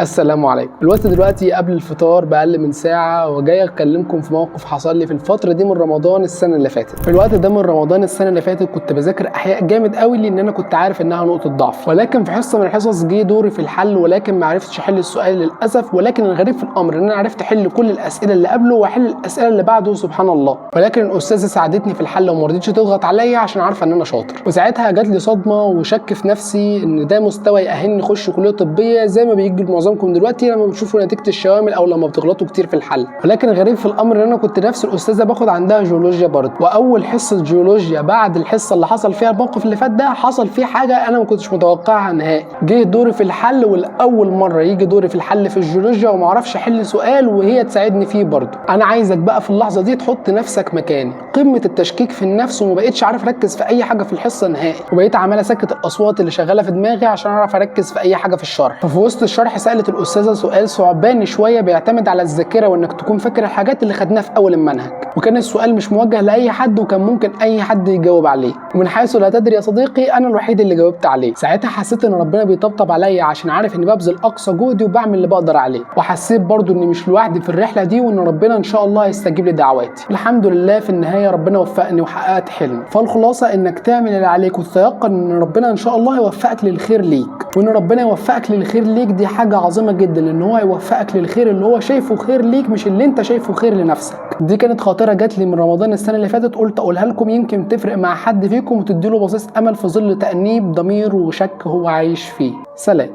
السلام عليكم. الوقت دلوقتي قبل الفطار بأقل من ساعة وجاي أكلمكم في موقف حصل لي في الفترة دي من رمضان السنة اللي فاتت. في الوقت ده من رمضان السنة اللي فاتت كنت بذاكر أحياء جامد قوي لأن أنا كنت عارف إنها نقطة ضعف، ولكن في حصة من الحصص جه دوري في الحل ولكن ما عرفتش أحل السؤال للأسف. ولكن الغريب في الأمر إن أنا عرفت أحل كل الأسئلة اللي قبله وأحل الأسئلة اللي بعده سبحان الله. ولكن الأستاذة ساعدتني في الحل وما رضتش تضغط عليا عشان عارفة إن أنا شاطر، وساعتها جات لي صدمة وشك في نفسي إن ده مستوى يأهلني أخش كلية طبية زي ما بيجي لمعظمكم دلوقتي لما بتشوفوا نتيجه الشوامل او لما بتغلطوا كتير في الحل. ولكن الغريب في الامر ان انا كنت نفس الاستاذه باخد عندها جيولوجيا برضه، واول حصه جيولوجيا بعد الحصه اللي حصل فيها الموقف اللي فات ده حصل فيه حاجه انا ما كنتش متوقعها نهائي. جه دوري في الحل، والاول مره يجي دوري في الحل في الجيولوجيا وما اعرفش احل سؤال وهي تساعدني فيه برضه. انا عايزك بقى في اللحظه دي تحط نفسك مكاني، قمه التشكيك في النفس، وما بقتش عارف اركز في اي حاجه في الحصه نهائي، وبقيت عمال اسكت الاصوات اللي شغاله في دماغي عشان اعرف اركز في اي حاجه في الشرح. ففي وسط الشرح سالت الاستاذه سؤال صعباني شويه بيعتمد على الذاكره وانك تكون فاكر الحاجات اللي خدناها في اول المنهج، وكان السؤال مش موجه لاي حد وكان ممكن اي حد يجاوب عليه، ومن حيث لا تدري يا صديقي انا الوحيد اللي جاوبت عليه. ساعتها حسيت ان ربنا بيطبطب عليا عشان عارف اني ببذل اقصى جهدي وبعمل اللي بقدر عليه، وحسيت برضو اني مش لوحدي في الرحله دي وان ربنا ان شاء الله هيستجيب لدعواتي. الحمد لله في النهايه ربنا وفقني وحققت حلمي. فالخلاصه انك تعمل اللي عليك وتتيقن ان ربنا ان شاء الله يوفقك للخير ليك، وان ربنا يوفقك للخير ليك دي حاجه عظيمه جدا، لان هو يوفقك للخير اللي هو شايفه خير ليك مش اللي انت شايفه خير لنفسك. دي كانت خاطره جات لي من رمضان السنه اللي فاتت، قلت اقولها لكم يمكن تفرق مع حد فيكم وتديله بصيص امل في ظل تأنيب ضمير وشك هو عايش فيه. سلام.